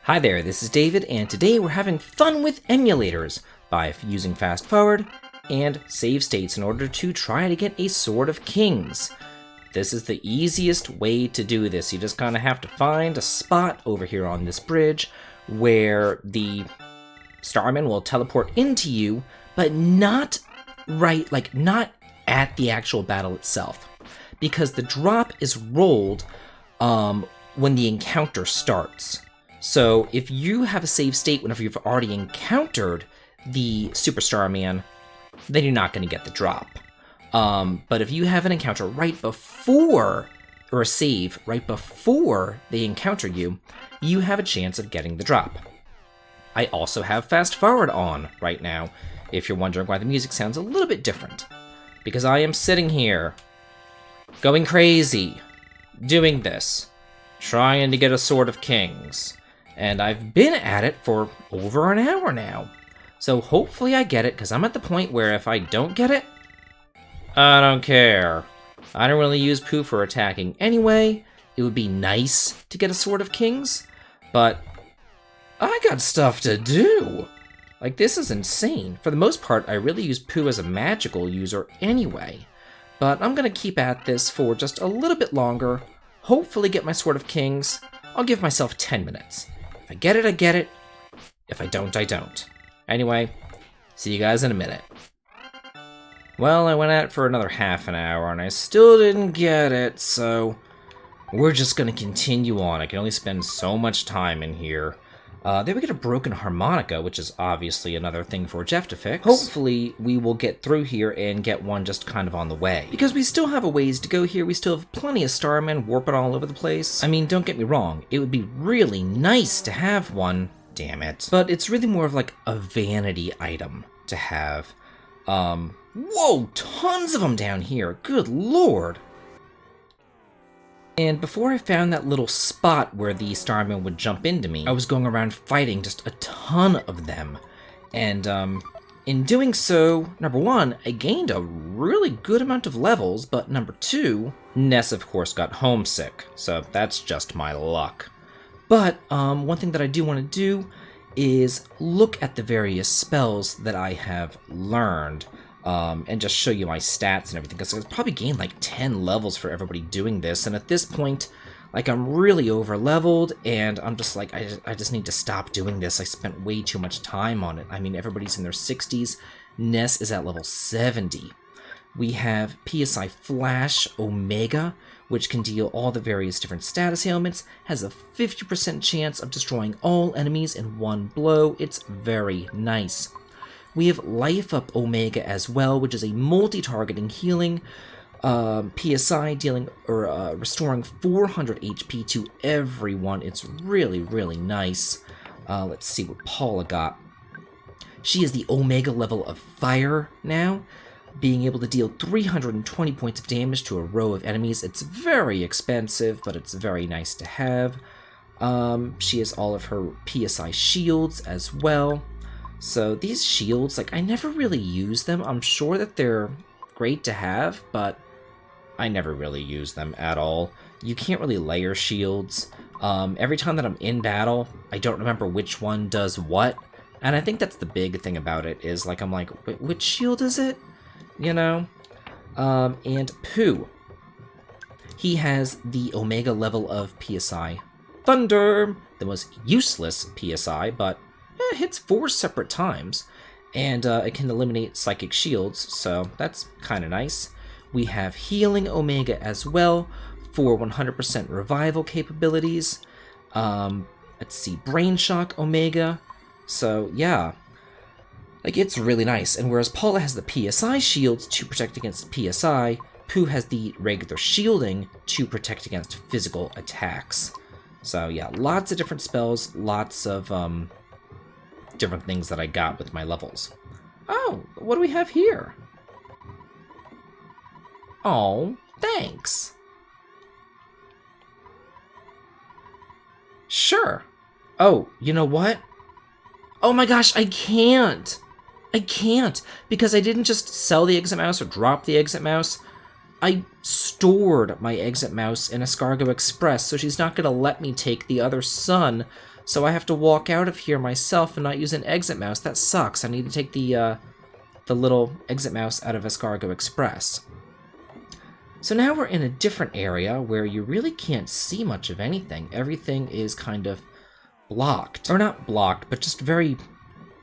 Hi there, this is David, and today we're having fun with emulators by using fast forward and save states in order to try to get a Sword of Kings. This is the easiest way to do this. You just kind of have to find a spot over here on this bridge where the Starman will teleport into you, but not not at the actual battle itself, because the drop is rolled when the encounter starts. So if you have a save state whenever you've already encountered the Super Starman, then you're not going to get the drop. But if you have an encounter right before, or a save right before they encounter you, you have a chance of getting the drop. I also have fast forward on right now, if you're wondering why the music sounds a little bit different. Because I am sitting here, going crazy, doing this, trying to get a Sword of Kings. And I've been at it for over an hour now. So hopefully I get it, because I'm at the point where if I don't get it, I don't care. I don't really use Pooh for attacking anyway. It would be nice to get a Sword of Kings, but I got stuff to do. Like, this is insane. For the most part, I really use Pooh as a magical user anyway. But I'm going to keep at this for just a little bit longer, hopefully get my Sword of Kings. I'll give myself 10 minutes. If I get it, I get it. If I don't, I don't. Anyway, see you guys in a minute. Well, I went at it for another half an hour, and I still didn't get it, so we're just gonna continue on. I can only spend so much time in here. Then we get a broken harmonica, which is obviously another thing for Jeff to fix. Hopefully, we will get through here and get one just kind of on the way. Because we still have a ways to go here, we still have plenty of Starmen warping all over the place. I mean, don't get me wrong, it would be really nice to have one, damn it. But it's really more of like a vanity item to have. Whoa, tons of them down here, good lord! And before I found that little spot where the Starman would jump into me, I was going around fighting just a ton of them. And in doing so, number one, I gained a really good amount of levels, but number two, Ness of course got homesick, so that's just my luck. But one thing that I do want to do is look at the various spells that I have learned. And just show you my stats and everything, because I probably gained like 10 levels for everybody doing this, and at this point, like, I'm really over leveled, and I'm just like, I just need to stop doing this. I spent way too much time on it. I mean, everybody's in their 60s. Ness is at level 70. We have PSI Flash Omega, which can deal all the various different status ailments, has a 50% chance of destroying all enemies in one blow. It's very nice. We have Life Up Omega as well, which is a multi-targeting healing PSI, dealing or restoring 400 HP to everyone. It's really, really nice. Let's see what Paula got. She is the Omega level of Fire now, being able to deal 320 points of damage to a row of enemies. It's very expensive, but it's very nice to have. She has all of her PSI shields as well. So these shields, like, I never really use them. I'm sure that they're great to have, but I never really use them at all. You can't really layer shields. Every time that I'm in battle, I don't remember which one does what. And I think that's the big thing about it, is, like, I'm like, which shield is it? You know? And Pooh. He has the Omega level of PSI Thunder, the most useless PSI, but it hits 4 separate times, and it can eliminate psychic shields, so that's kind of nice. We have Healing Omega as well for 100% revival capabilities. Let's see, Brain Shock Omega. So yeah, like, it's really nice. And whereas Paula has the PSI shields to protect against PSI, Pooh has the regular shielding to protect against physical attacks. So yeah, lots of different spells, lots of different things that I got with my levels. Oh, what do we have here? Oh, thanks. Sure. Oh, you know what? Oh my gosh, I can't. I can't, because I didn't just sell the exit mouse or drop the exit mouse. I stored my exit mouse in Escargo Express, so she's not going to let me take the other son. So I have to walk out of here myself and not use an exit mouse. That sucks. I need to take the little exit mouse out of Escargo Express. So now we're in a different area where you really can't see much of anything. Everything is kind of blocked. Or not blocked, but just very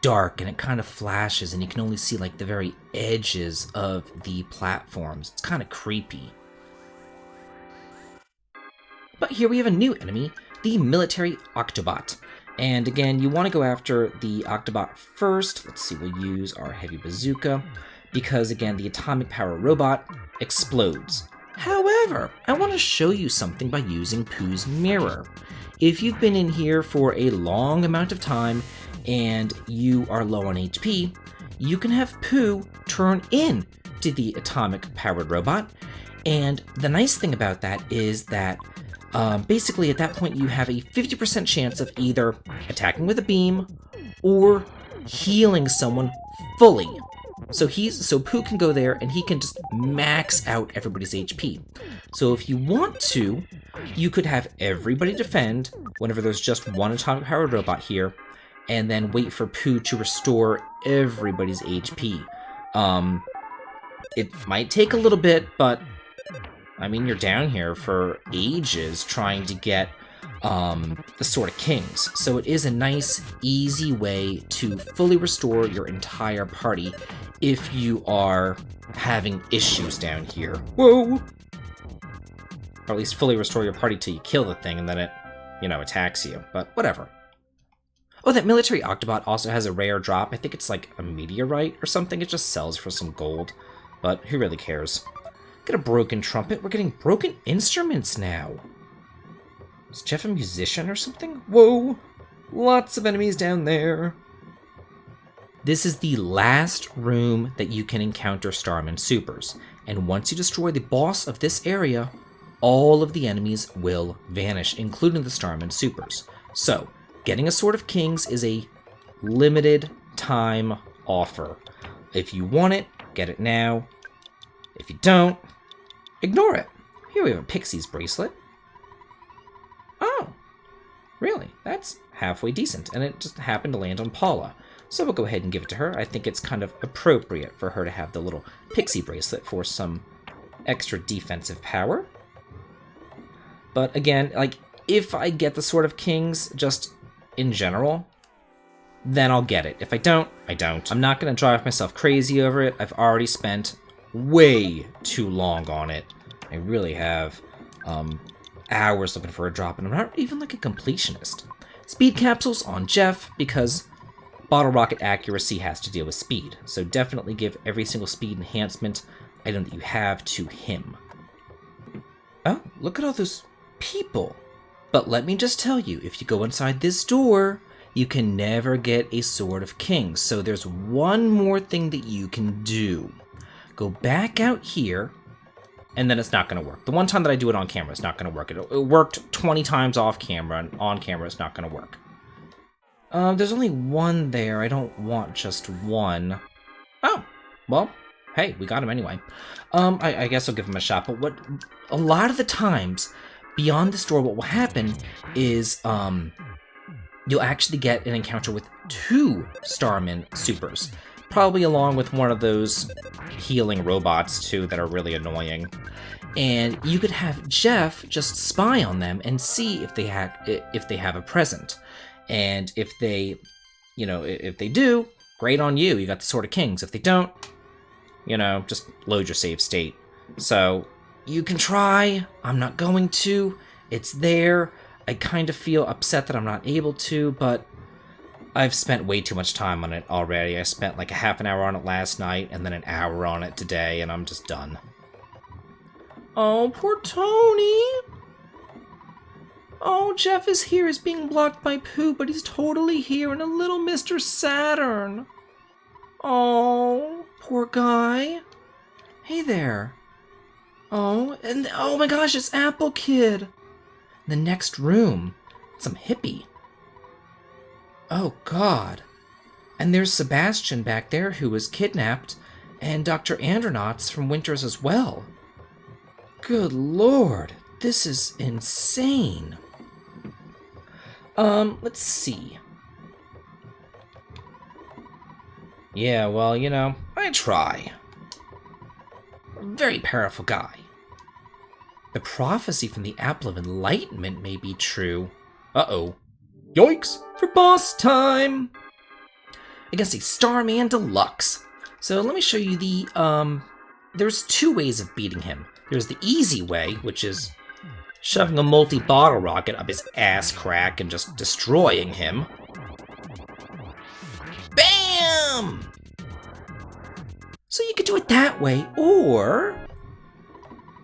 dark, and it kind of flashes, and you can only see like the very edges of the platforms. It's kind of creepy. But here we have a new enemy, the military Octobot. And again, you want to go after the Octobot first. Let's see, we'll use our heavy bazooka, because again, the atomic power robot explodes. However, I want to show you something by using Pooh's mirror. If you've been in here for a long amount of time and you are low on HP, you can have Pooh turn in to the atomic powered robot. And the nice thing about that is that basically at that point you have a 50% chance of either attacking with a beam or healing someone fully. So Pooh can go there and he can just max out everybody's HP. So if you want to, you could have everybody defend whenever there's just one atomic powered robot here, and then wait for Pooh to restore everybody's HP. It might take a little bit, but I mean, you're down here for ages trying to get the Sword of Kings. So it is a nice, easy way to fully restore your entire party if you are having issues down here. Whoa! Or at least fully restore your party till you kill the thing and then it, attacks you. But whatever. Oh, that military Octobot also has a rare drop. I think it's like a meteorite or something. It just sells for some gold. But who really cares? Get a broken trumpet. We're getting broken instruments now. Is Jeff a musician or something? Whoa! Lots of enemies down there. This is the last room that you can encounter Starman Supers. And once you destroy the boss of this area, all of the enemies will vanish, including the Starman Supers. So, getting a Sword of Kings is a limited time offer. If you want it, get it now. If you don't, ignore it. Here we have a Pixies Bracelet. Oh, really? That's halfway decent, and it just happened to land on Paula. So we'll go ahead and give it to her. I think it's kind of appropriate for her to have the little Pixie Bracelet for some extra defensive power. But again, like, if I get the Sword of Kings, just in general, then I'll get it. If I don't, I don't. I'm not going to drive myself crazy over it. I've already spent way too long on it. I really have hours looking for a drop, and I'm not even like a completionist. Speed capsules on Jeff, because bottle rocket accuracy has to deal with speed. So definitely give every single speed enhancement item that you have to him. Oh, look at all those people. But let me just tell you, if you go inside this door, you can never get a Sword of Kings. So there's one more thing that you can do. Go back out here, and then it's not going to work. The one time that I do it on camera, it's not going to work. It worked 20 times off camera, and on camera, it's not going to work. There's only one there. I don't want just one. Oh, well, hey, we got him anyway. I guess I'll give him a shot. But a lot of the times, beyond this door, what will happen is, you'll actually get an encounter with 2 Starman Supers. Probably along with one of those healing robots, too, that are really annoying. And you could have Jeff just spy on them and see if they have a present. And if they, if they do, great on you. You got the Sword of Kings. If they don't, just load your save state. So you can try. I'm not going to. It's there. I kind of feel upset that I'm not able to, but I've spent way too much time on it already. I spent like a half an hour on it last night and then an hour on it today, and I'm just done. Oh, poor Tony. Oh, Jeff is here. He's being blocked by Pooh, but he's totally here, and a little Mr. Saturn. Oh, poor guy. Hey there. Oh, and oh my gosh, it's Apple Kid. The next room, some hippie. Oh, God. And there's Sebastian back there who was kidnapped, and Dr. Andronauts from Winters as well. Good Lord, this is insane. Let's see. Yeah, well, you know, I try. I'm a very powerful guy. The prophecy from the Apple of Enlightenment may be true. Uh-oh. Yoinks! For boss time! Against a Starman Deluxe. So let me show you the, there's two ways of beating him. There's the easy way, which is shoving a multi-bottle rocket up his ass crack and just destroying him. Bam! So you could do it that way, or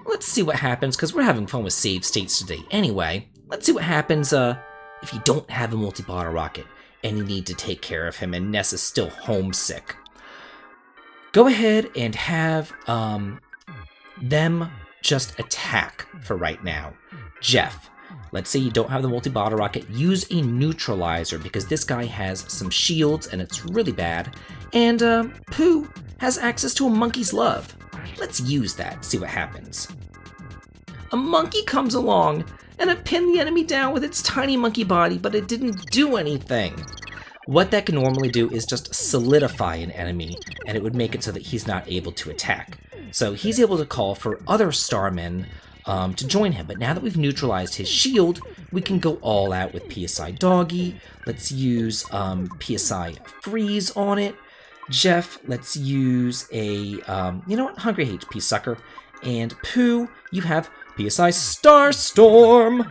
let's see what happens, because we're having fun with save states today anyway. Let's see what happens if you don't have a multi-bottle rocket and you need to take care of him and Ness is still homesick. Go ahead and have them just attack for right now. Jeff, let's say you don't have the multi-bottle rocket, use a neutralizer because this guy has some shields and it's really bad. And Pooh has access to a monkey's love. Let's use that, see what happens. A monkey comes along and it pinned the enemy down with its tiny monkey body, but it didn't do anything. What that can normally do is just solidify an enemy, and it would make it so that he's not able to attack. So he's able to call for other Starmen to join him, but now that we've neutralized his shield, we can go all out with PSI Doggy. Let's use PSI Freeze on it. Jeff, let's use a, you know what, Hungry HP Sucker. And Pooh, you have PSI Starstorm.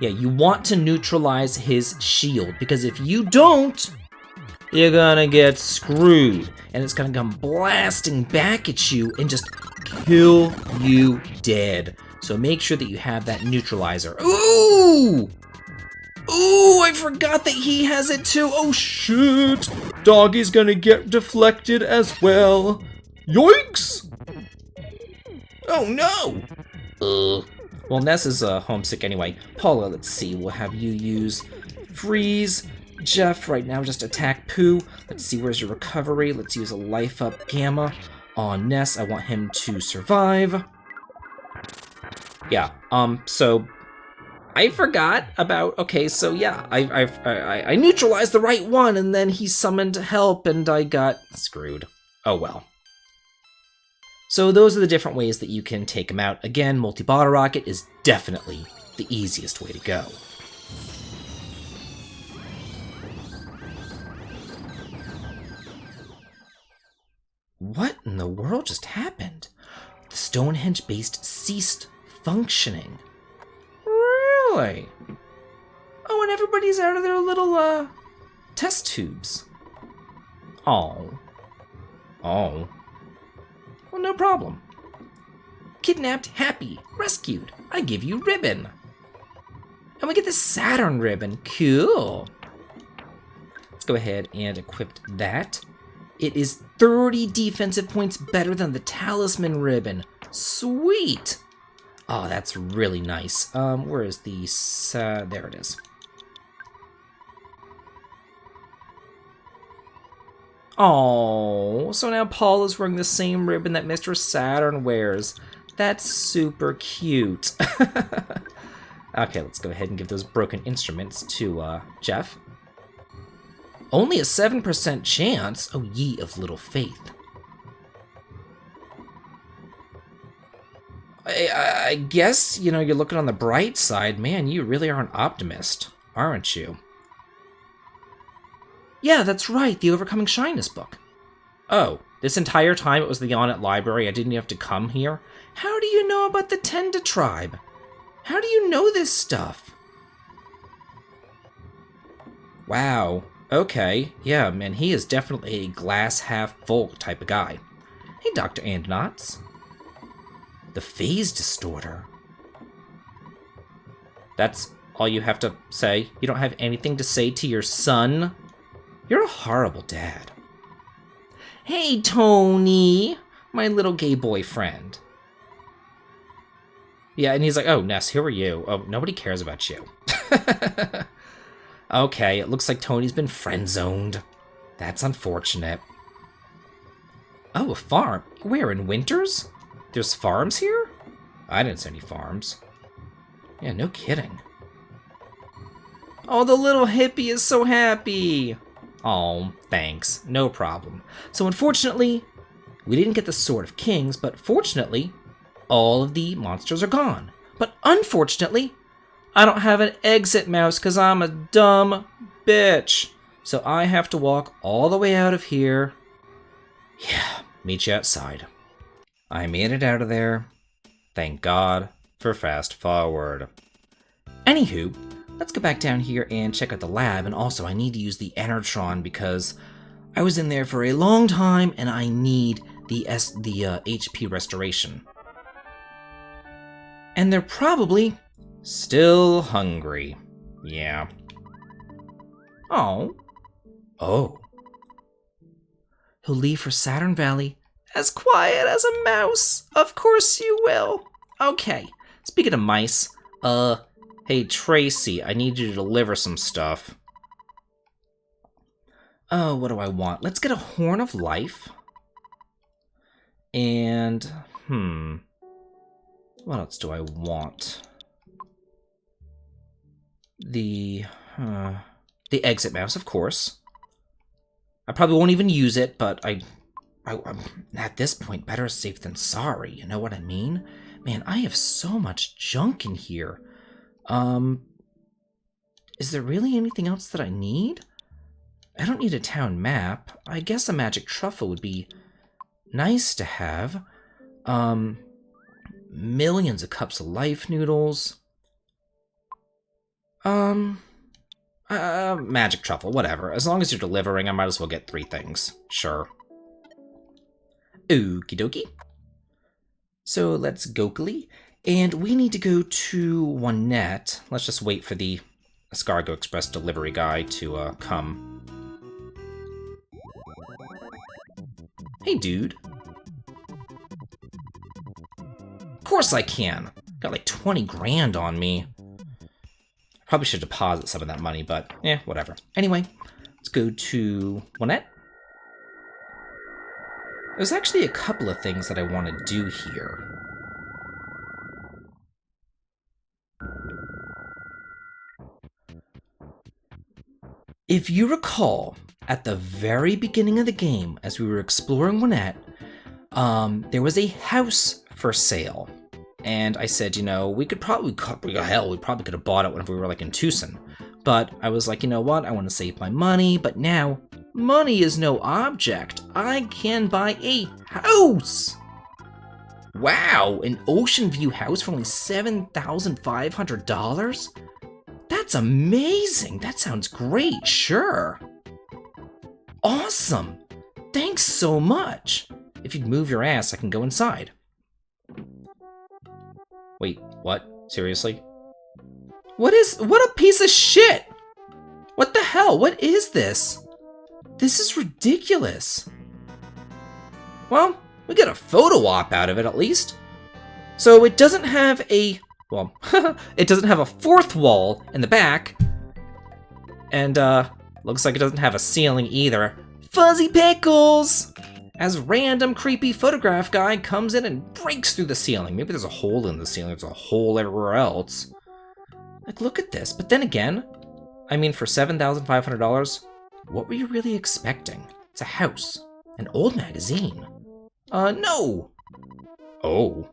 Yeah, you want to neutralize his shield, because if you don't, you're gonna get screwed. And it's gonna come blasting back at you and just kill you dead. So make sure that you have that neutralizer. Ooh! Ooh, I forgot that he has it too. Oh, shit. Doggy's gonna get deflected as well. Yoinks! Oh, no! Well, Ness is homesick anyway. Paula, let's see. We'll have you use Freeze. Jeff, right now, just attack Pooh. Let's see, where's your recovery? Let's use a Life Up Gamma on Ness. I want him to survive. Yeah, so I forgot about, okay, so yeah, I neutralized the right one, and then he summoned help, and I got screwed. Oh well. So those are the different ways that you can take him out. Again, multi-bottle rocket is definitely the easiest way to go. What in the world just happened? The Stonehenge base ceased functioning. Really? Oh, and everybody's out of their little, test tubes. Oh. Oh. Well, no problem. Kidnapped, happy, rescued. I give you ribbon. And we get the Saturn ribbon. Cool. Let's go ahead and equip that. It is 30 defensive points better than the Talisman ribbon. Sweet. Oh, that's really nice. Where is the... there it is. Oh, so now Paul is wearing the same ribbon that Mr. Saturn wears. That's super cute. Okay, let's go ahead and give those broken instruments to Jeff. Only a 7% chance? Oh, ye of little faith. I guess, you know, you're looking on the bright side. Man, you really are an optimist, aren't you? Yeah, that's right, the Overcoming Shyness book. Oh, this entire time it was the Yonnet Library, I didn't have to come here? How do you know about the Tenda tribe? How do you know this stuff? Wow, okay, yeah, man, he is definitely a glass-half-full type of guy. Hey, Dr. Andonauts. The Phase Distorter. That's all you have to say? You don't have anything to say to your son? You're a horrible dad. Hey, Tony, my little gay boyfriend. Yeah, and he's like, oh, Ness, who are you? Oh, nobody cares about you. Okay, it looks like Tony's been friend-zoned. That's unfortunate. Oh, a farm. Where, in Winters? There's farms here? I didn't see any farms. Yeah, no kidding. Oh, the little hippie is so happy. Oh, thanks. No problem. So unfortunately, we didn't get the Sword of Kings, but fortunately, all of the monsters are gone. But unfortunately, I don't have an exit mouse because I'm a dumb bitch. So I have to walk all the way out of here. Yeah, meet you outside. I made it out of there. Thank God for fast forward. Anywho, let's go back down here and check out the lab, and also I need to use the Enertron because I was in there for a long time and I need the HP restoration. And they're probably still hungry. Yeah. Oh. Oh. He'll leave for Saturn Valley as quiet as a mouse. Of course you will. Okay. Speaking of mice, hey Tracy, I need you to deliver some stuff. Oh, what do I want? Let's get a Horn of Life. And, what else do I want? The exit mouse, of course. I probably won't even use it, but I'm at this point better safe than sorry, you know what I mean? Man, I have so much junk in here. Is there really anything else that I need? I don't need a town map. I guess a magic truffle would be nice to have. Millions of cups of life noodles. Magic truffle, whatever. As long as you're delivering, I might as well get 3 things. Sure. Okie dokie. So let's gokily. And we need to go to Onette. Let's just wait for the Escargot Express delivery guy to come. Hey, dude. Of course I can. Got like 20 grand on me. Probably should deposit some of that money, but whatever. Anyway, let's go to Onette. There's actually a couple of things that I want to do here. If you recall, at the very beginning of the game, as we were exploring Onette, there was a house for sale. And I said, you know, we probably could have bought it whenever we were like in Tucson. But I was like, you know what, I want to save my money, but now money is no object. I can buy a house! Wow, an ocean view house for only $7,500? That's amazing! That sounds great, sure. Awesome! Thanks so much! If you'd move your ass, I can go inside. Wait, what? Seriously? What a piece of shit! What the hell? What is this? This is ridiculous. Well, we got a photo op out of it at least. So it doesn't have a, well, it doesn't have a 4th wall in the back. And, looks like it doesn't have a ceiling either. Fuzzy pickles! As random creepy photograph guy comes in and breaks through the ceiling. Maybe there's a hole in the ceiling, there's a hole everywhere else. Like, look at this. But then again, I mean, for $7,500, what were you really expecting? It's a house. An old magazine. No! Oh.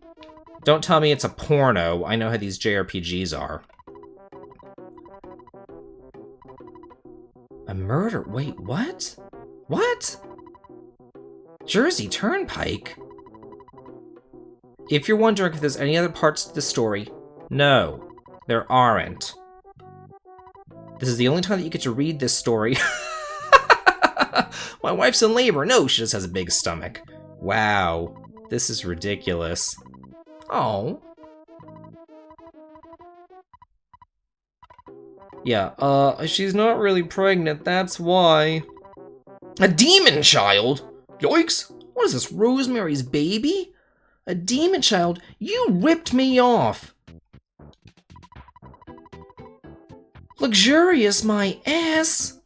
Don't tell me it's a porno. I know how these JRPGs are. A murder? Wait, what? What? Jersey Turnpike? If you're wondering if there's any other parts to the story, no, there aren't. This is the only time that you get to read this story. My wife's in labor. No, she just has a big stomach. Wow, this is ridiculous. Oh. Yeah, she's not really pregnant, that's why. A demon child? Yikes! What is this, Rosemary's Baby? A demon child? You ripped me off! Luxurious my ass!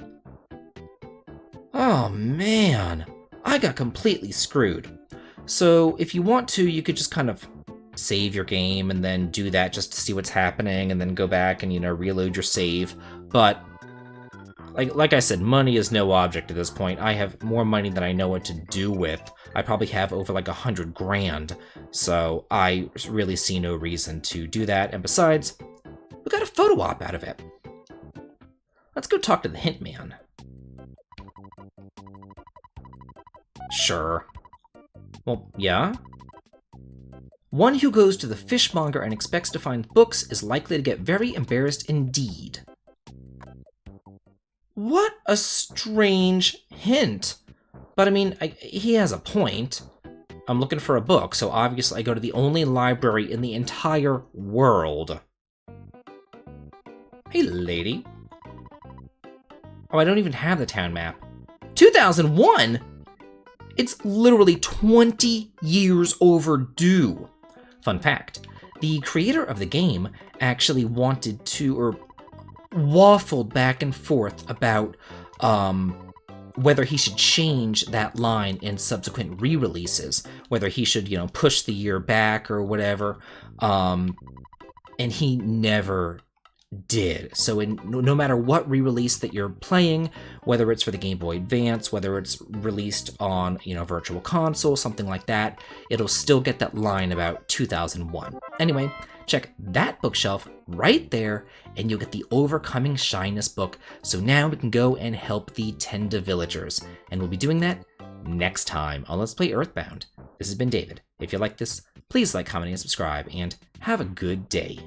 Oh man, I got completely screwed. So if you want to, you could just kind of save your game and then do that just to see what's happening and then go back and, you know, reload your save. But like I said, money is no object at this point. I have more money than I know what to do with. I probably have over like 100 grand, so I really see no reason to do that. And besides, we got a photo op out of it. Let's go talk to the hint man. Sure. Well, yeah? One who goes to the fishmonger and expects to find books is likely to get very embarrassed indeed. What a strange hint. But I mean, he has a point. I'm looking for a book, so obviously I go to the only library in the entire world. Hey, lady. Oh, I don't even have the town map. 2001? It's literally 20 years overdue. Fun fact, the creator of the game actually wanted to, or waffled back and forth about whether he should change that line in subsequent re-releases, whether he should, push the year back or whatever, and he never did. So no matter what re-release that you're playing, whether it's for the Game Boy Advance, whether it's released on, Virtual Console, something like that, it'll still get that line about 2001. Anyway, check that bookshelf right there, and you'll get the Overcoming Shyness book. So now we can go and help the Tenda villagers, and we'll be doing that next time on Let's Play EarthBound. This has been David. If you like this, please like, comment, and subscribe, and have a good day.